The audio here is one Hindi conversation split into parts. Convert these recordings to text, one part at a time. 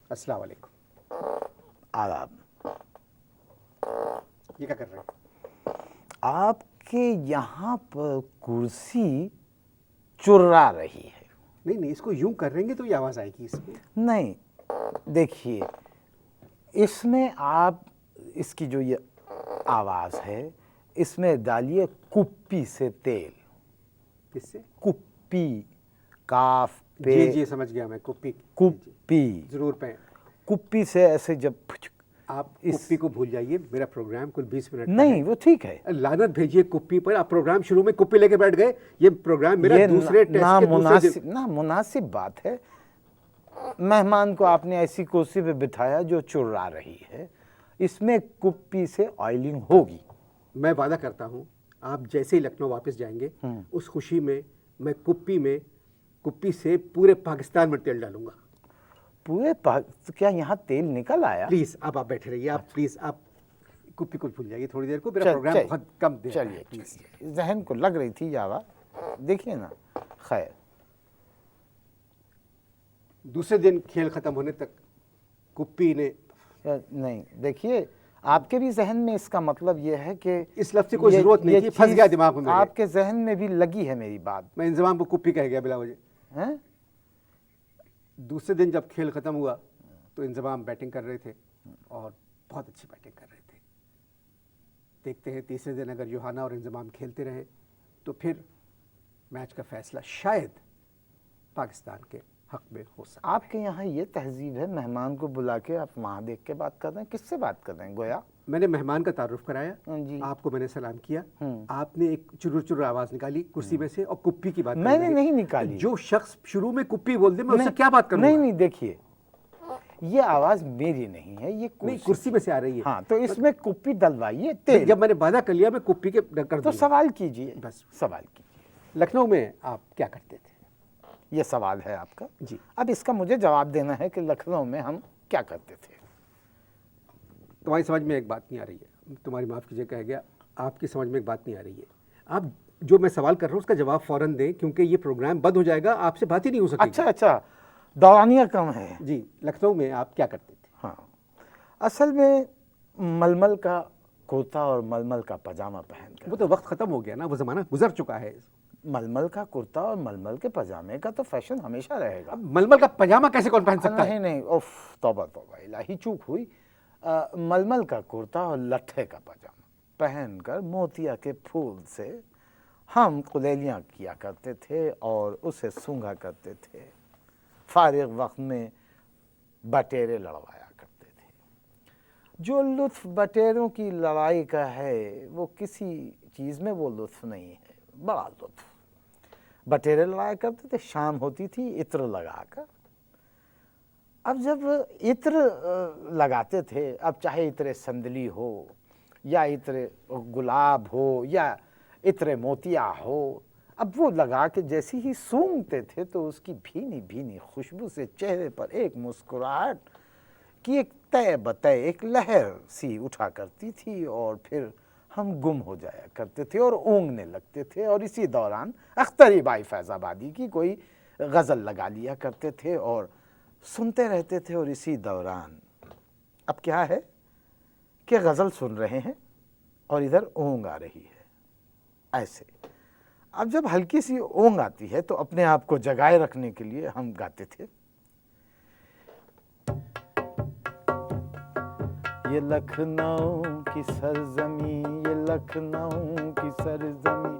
अस्सलाम वालेकुम। आदाब। ये क्या कर रहे हैं? आपके यहाँ पर कुर्सी चुर्रा रही है। नहीं नहीं, इसको यूं कर रहेंगे तो ये आवाज़ आएगी इसमें। नहीं, देखिए, इसमें आप इसकी जो ये आवाज़ है, इसमें डालिए कुप्पी से तेल। किससे? कुप्पी, काफ पे जी जी, समझ गया मैं। कुप्पी। कुप्पी, ज़रूर पे। कुप्पी से ऐसे जब आप कुप्पी को भूल जाइए। मेरा प्रोग्राम कुल 20 मिनट का नहीं, है। वो ठीक है। लानत भेजिए कुप्पी पर। आप प्रोग्राम शुरू में कुप्पी लेके बैठ गए। ये प्रोग्राम मेरा ये दूसरे टेस्ट के दूसरे दिन। ना मुनासिब बात है। मेहमान को आपने ऐसी कुर्सी पे बिठाया जो चुर्रा रही है, इसमें कुप्पी से ऑयलिंग होगी। मैं वादा करता हूँ, आप जैसे ही लखनऊ वापस जाएंगे, उस खुशी में मैं कुप्पी से पूरे पाकिस्तान में तेल डालूंगा। तो क्या यहाँ तेल निकल आया? प्लीज अब आप बैठे रहिए। आप प्लीज आप कुप्पी को भूल जाइए थोड़ी देर को। मेरा प्रोग्राम बहुत कम देर का है। चलिए, प्लीज। जहन को लग रही थी आवाज, देखिए ना। खैर, दूसरे दिन खेल खत्म होने तक कुप्पी ने नहीं, देखिए, आपके भी जहन में इसका मतलब ये है कि इस लफ्ज़ की कोई जरूरत नहीं थी, फंस गया दिमाग में मेरे। आपके जहन में भी लगी है मेरी बात। मैं इंजमाम को कुप्पी कह गया बिला वजह। हैं? दूसरे दिन जब खेल खत्म हुआ तो इंजमाम बैटिंग कर रहे थे और बहुत अच्छी बैटिंग कर रहे थे। देखते हैं तीसरे दिन अगर यूहाना और इंजमाम खेलते रहे तो फिर मैच का फैसला शायद पाकिस्तान के हक में हो सकता है। आपके यहाँ ये तहजीब है, मेहमान को बुला के आप वहाँ देख के बात कर रहे हैं? किससे बात कर रहे हैं? गोया मैंने मेहमान का तारुफ कराया जी। आपको, मैंने सलाम किया। आपने एक चुरुर चुरुर आवाज निकाली कुर्सी में से और कुप्पी की बात करने मैंने लगे। नहीं निकाली। जो शख्स शुरू में कुप्पी बोल दे मैं उससे क्या बात करूंगा? नहीं नहीं, देखिए, ये आवाज मेरी नहीं है, ये नहीं, कुर्सी में से आ रही है। हाँ, तो इसमें कुप्पी डलवाइए तेल। जब मैंने वादा कर लिया मैं कुप्पी के कर तो दूंगा। सवाल कीजिए, बस सवाल कीजिए। लखनऊ में आप क्या करते थे? ये सवाल है आपका जी। अब इसका मुझे जवाब देना है कि लखनऊ में हम क्या करते थे। तुम्हारी समझ में एक बात नहीं आ रही है। तुम्हारी माफ़ कीजिए कह गया, आपकी समझ में एक बात नहीं आ रही है। आप जो मैं सवाल कर रहा हूँ उसका जवाब फौरन दें, क्योंकि ये प्रोग्राम बंद हो जाएगा, आपसे बात ही नहीं हो सकती। अच्छा, दौरानिया कम है। जी, लखनऊ में आप क्या करते थे? हाँ, असल में मलमल का कुर्ता और मलमल का पजामा पहन कर। वो तो वक्त ख़त्म हो गया ना, वो ज़माना गुजर चुका है। मलमल का कुर्ता और मलमल के पजामे का तो फैशन हमेशा रहेगा। मलमल का पजामा कैसे कौन पहन सकता है? नहीं, उफ, तौबा तौबा, इलाही चूक हुई। मलमल का कुर्ता और लट्ठे का पजामा पहनकर मोतिया के फूल से हम कुलेलियाँ किया करते थे और उसे सूंघा करते थे। फारिग वक्त में बटेरे लड़वाया करते थे। जो लुत्फ बटेरों की लड़ाई का है वो किसी चीज़ में वो लुत्फ नहीं है। बड़ा लुत्फ बटेरे लड़ाया करते थे। शाम होती थी इत्र लगाकर। अब जब इत्र लगाते थे, अब चाहे इत्र संदली हो या इत्र गुलाब हो या इत्र मोतिया हो, अब वो लगा के जैसे ही सूंघते थे तो उसकी भीनी भीनी खुशबू से चेहरे पर एक मुस्कुराहट की एक तय बतय एक लहर सी उठा करती थी और फिर हम गुम हो जाया करते थे और ऊँघने लगते थे। और इसी दौरान अख्तरी बाई फैज़ाबादी की कोई गज़ल लगा लिया करते थे और सुनते रहते थे। और इसी दौरान अब क्या है कि गज़ल सुन रहे हैं और इधर ऊँघ आ रही है। ऐसे अब जब हल्की सी ऊँघ आती है तो अपने आप को जगाए रखने के लिए हम गाते थे, ये लखनऊ की सरजमी, ये लखनऊ की सरजमी,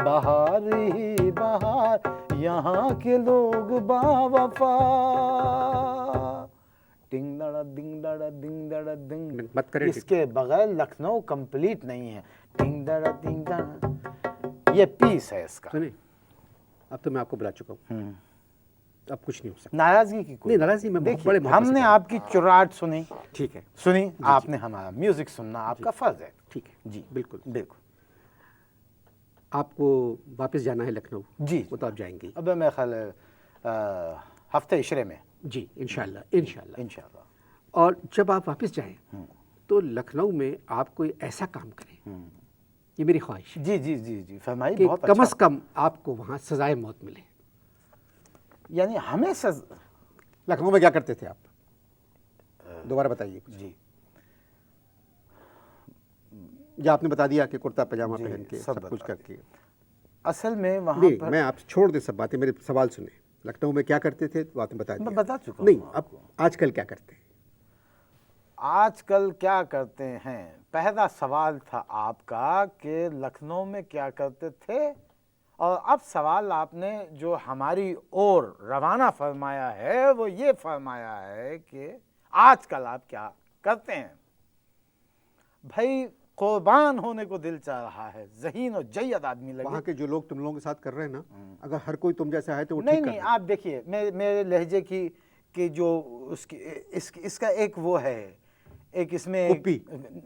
बहार ही बहार, यहाँ के लोग बावफा। डिंग दड़ा डिंग दड़ा डिंग दड़ा डिंग। मत करें, इसके बगैर लखनऊ कंप्लीट नहीं है। डिंग दड़ा डिंग दड़ा, ये पीस है इसका। सुनिए, अब तो मैं आपको बुला चुका हूँ, अब कुछ नहीं हो सकता। नाराजगी की कोई नहीं, नाराजगी में बहुत बड़े मोहब्बत से हमने कह रहा हूं। आपकी चुराहट सुनी, ठीक है, सुनी, आपने हमारा म्यूजिक सुनना आपका फर्ज है। ठीक है जी, बिल्कुल। बिल्कुल। आपको वापस जाना है लखनऊ? जी, वो तो आप जाएंगे। अब मेरे ख्याल हफ्ते इशरे में। जी, इंशाल्लाह इंशाल्लाह इंशाल्लाह। और जब आप वापस जाएं तो लखनऊ में आप कोई ऐसा काम करें, ये मेरी ख्वाहिश है जी जी जी जी, फरमाइए। कि बहुत कम से कम आपको वहाँ सजाए मौत मिले। यानी हमें लखनऊ में क्या करते थे आप? दोबारा बताइए कुछ। जी, या आपने बता दिया कि कुर्ता पजामा जी, पहन के सब सब कुछ बता करके। असल में वहाँ नहीं, पर मैं आप छोड़ दे सब बातें, मेरे सवाल सुने। लखनऊ में क्या करते थे वो आपने बता मैं दिया। बता चुका नहीं, हूँ अब आजकल क्या करते हैं? आजकल क्या करते हैं, पहला सवाल था आपका कि लखनऊ में क्या करते थे, और अब सवाल आपने जो हमारी ओर रवाना फरमाया है वो ये फरमाया है कि आजकल आप क्या करते हैं। भाई कुर्बान होने को दिल चाह रहा है, ज़हीन और जय्यद आदमी लगे। वहाँ के जो लोग तुम लोगों के साथ कर रहे हैं ना, अगर हर कोई तुम जैसा है तो वो नहीं ठीक कर नहीं, रहे हैं। आप देखिए मेरे लहजे की जो उसकी इसका एक वो है, एक इसमें कुप्पी।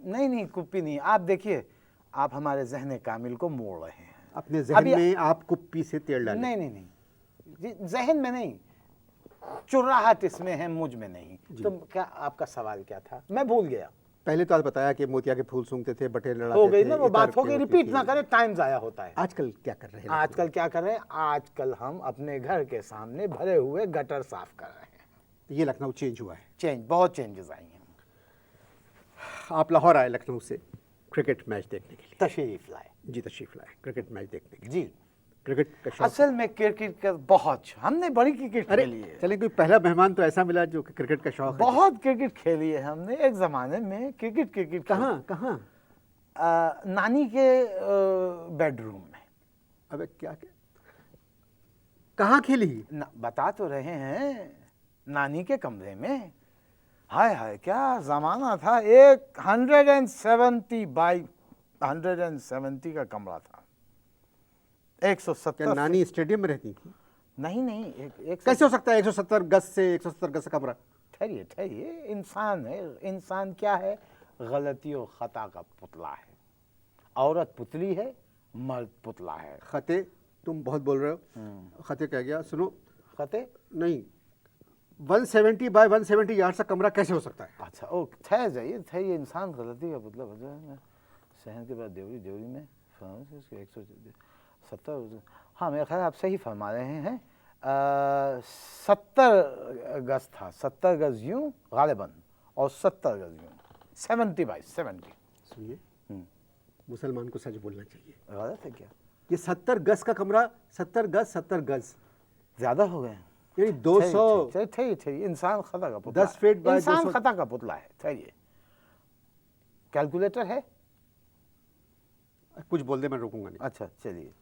नहीं कुप्पी नहीं, आप देखिए, आप हमारे जहन कामिल को मोड़ रहे हैं। अपने जहन में आप कुप्पी से तेल डालें। नहीं नहीं नहीं जी, जहन में नहीं, चुराहट इसमें है, मुझ में नहीं। तो क्या आपका सवाल क्या था, मैं भूल गया। पहले तो आप बताया कि मोतिया के फूल सूंघते थे, बटेर लड़ाते थे। हो गई ना वो इतर बात, हो गई, होती रिपीट थी। ना करें, टाइम जाया होता है। आजकल क्या कर रहे हैं? आजकल क्या कर रहे हैं, आजकल हम अपने घर के सामने भरे हुए गटर साफ कर रहे हैं। ये लखनऊ चेंज हुआ है। चेंज, बहुत चेंजेस आई हैं। आप लाहौर आए लखनऊ से क्रिकेट मैच देखने के लिए। तशरीफ लाए जी, तशरीफ लाए क्रिकेट मैच देखने के लिए। जी। क्रिकेट का शौक। असल में क्रिकेट का बहुत, हमने बड़ी क्रिकेट अरे खेली है, चलें, कोई पहला मेहमान तो ऐसा मिला जो कि क्रिकेट का शौक है। बहुत क्रिकेट खेली है हमने एक जमाने में। क्रिकेट कहाँ कहाँ? नानी के बेडरूम में। अबे क्या कहाँ खेली? बता तो रहे हैं, नानी के कमरे में। हाय हाय क्या जमाना था। 170 बाई 170 का कमरा था। 170। क्या नानी स्टेडियम में रहती थी? नहीं, एक कैसे हो सकता है 170 गज से 170 गज का कमरा? ठहरिए, इंसान है। इंसान क्या है, गलती और खता का पुतला है। औरत पुतली है, मर्द पुतला है। खते, तुम बहुत बोल रहे हो। खते कह गया, सुनो। खते नहीं, 170 बाय 170 यार्ड का कमरा कैसे हो सकता है? अच्छा, ओ ठहर जाइए, इंसान गलती का पुतला बता है। शहर के बाद देवरी में 170। हाँ, मेरा ख्याल आप सही फरमा रहे हैं। 70 गज था, 70 गज यूं गालिबन और 70 गज यूं, 70 बाई 70। सुनिए, मुसलमान को सच बोलना चाहिए। गलत है क्या? ये 70 गज का कमरा, 70 गज ज्यादा हो गए, यानी 200। ठहरिए, इंसान खता का पुतला 10 फीट बाय इंसान 200 खता का पुतला है। ठहरिए, कैलकुलेटर है? कुछ बोल दे, मैं रोकूंगा नहीं। अच्छा चलिए,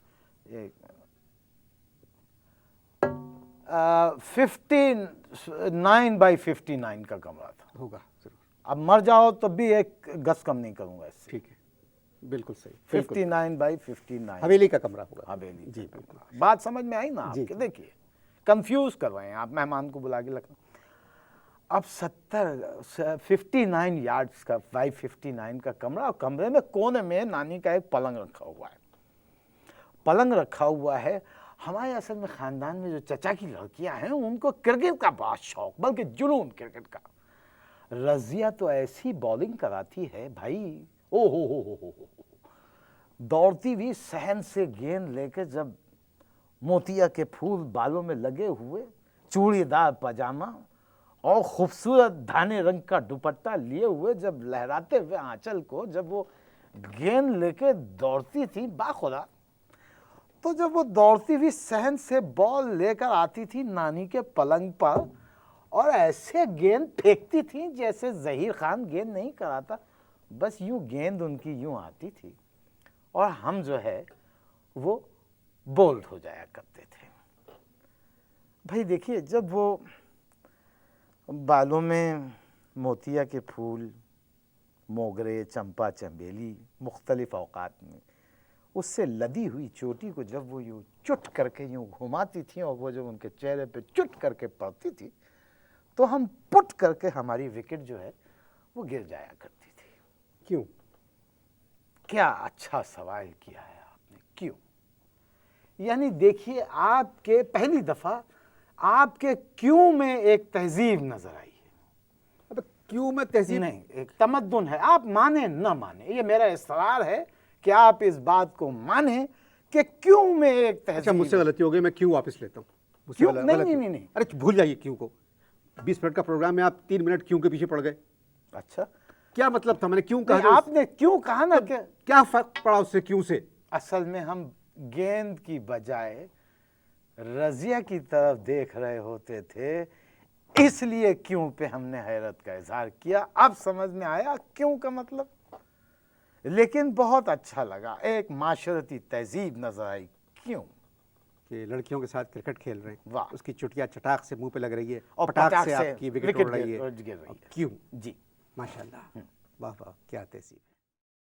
59 बाई 59 का कमरा था। होगा जरूर। अब मर जाओ तो भी एक गज कम नहीं करूंगा इससे। ठीक है, बिल्कुल सही। 59 बाई 59 हवेली का कमरा होगा। हवेली। जी बिल्कुल। बात समझ में आई ना जी, आपके? देखिए, कंफ्यूज कर रहे हैं आप मेहमान को बुला के लखनऊ। अब 59 यार्ड्स का बाई 59 का कमरा, और कमरे में कोने में नानी का एक पलंग रखा हुआ है। पलंग रखा हुआ है। हमारे असल में खानदान में जो चचा की लड़कियां हैं उनको क्रिकेट का बहुत शौक, बल्कि जुनून क्रिकेट का। रजिया तो ऐसी बॉलिंग कराती है भाई, ओ हो, दौड़ती हुई सहन से गेंद लेकर, जब मोतिया के फूल बालों में लगे हुए, चूड़ीदार पजामा और खूबसूरत धाने रंग का दुपट्टा लिए हुए, जब लहराते हुए आंचल को जब वो गेंद लेके दौड़ती थी बाखुदा, तो जब वो दौड़ती हुई सहन से बॉल लेकर आती थी नानी के पलंग पर, और ऐसे गेंद फेंकती थी जैसे जहीर खान गेंद नहीं कराता, बस यूं गेंद उनकी यूं आती थी, और हम जो है वो बोल्ड हो जाया करते थे। भाई देखिए, जब वो बालों में मोतिया के फूल, मोगरे, चंपा, चंबेली मुख्तलिफ औकात में, उससे लदी हुई चोटी को जब वो यूँ चुट करके यूँ घुमाती थी, और वो जब उनके चेहरे पे चुट करके पड़ती थी, तो हम पुट करके हमारी विकेट जो है वो गिर जाया करती थी। क्यों? क्या अच्छा सवाल किया है आपने, क्यों? यानी देखिए, आपके पहली दफा आपके क्यों में एक तहजीब नजर आई है। अब क्यों में तहजीब नहीं, एक तमद्दुन है। आप माने न माने, ये मेरा इसरार है कि आप इस बात को माने कि क्यों में एक तहजीब। अच्छा, मुझसे गलती हो गई, मैं क्यों वापस लेता हूँ। मुझसे क्यों? गलत नहीं, क्यों? नहीं, नहीं। अरे भूल जाइए क्यों को। 20 मिनट का प्रोग्राम है, आप 3 मिनट क्यों के पीछे पड़ गए? अच्छा, क्या मतलब था? मैंने क्यों नहीं, कहा? आपने क्यों कहा ना कि क्या फर्क पड़ा उससे क्यों से? असल में हम गेंद की बजाय रजिया की तरफ देख रहे होते थे, इसलिए क्यों पे हमने हैरत का इजहार किया। अब समझ में आया क्यों का मतलब, लेकिन बहुत अच्छा लगा, एक माशरती तहजीब नजर आई। क्यों कि लड़कियों के साथ क्रिकेट खेल रहे हैं, वाह। उसकी चुटिया चटाक से मुंह पे लग रही है और पटाख से आपकी विकेट उड़ रही है, गिर रही है। क्यों? जी, माशाल्लाह, वाह वाह, क्या तहजीब है।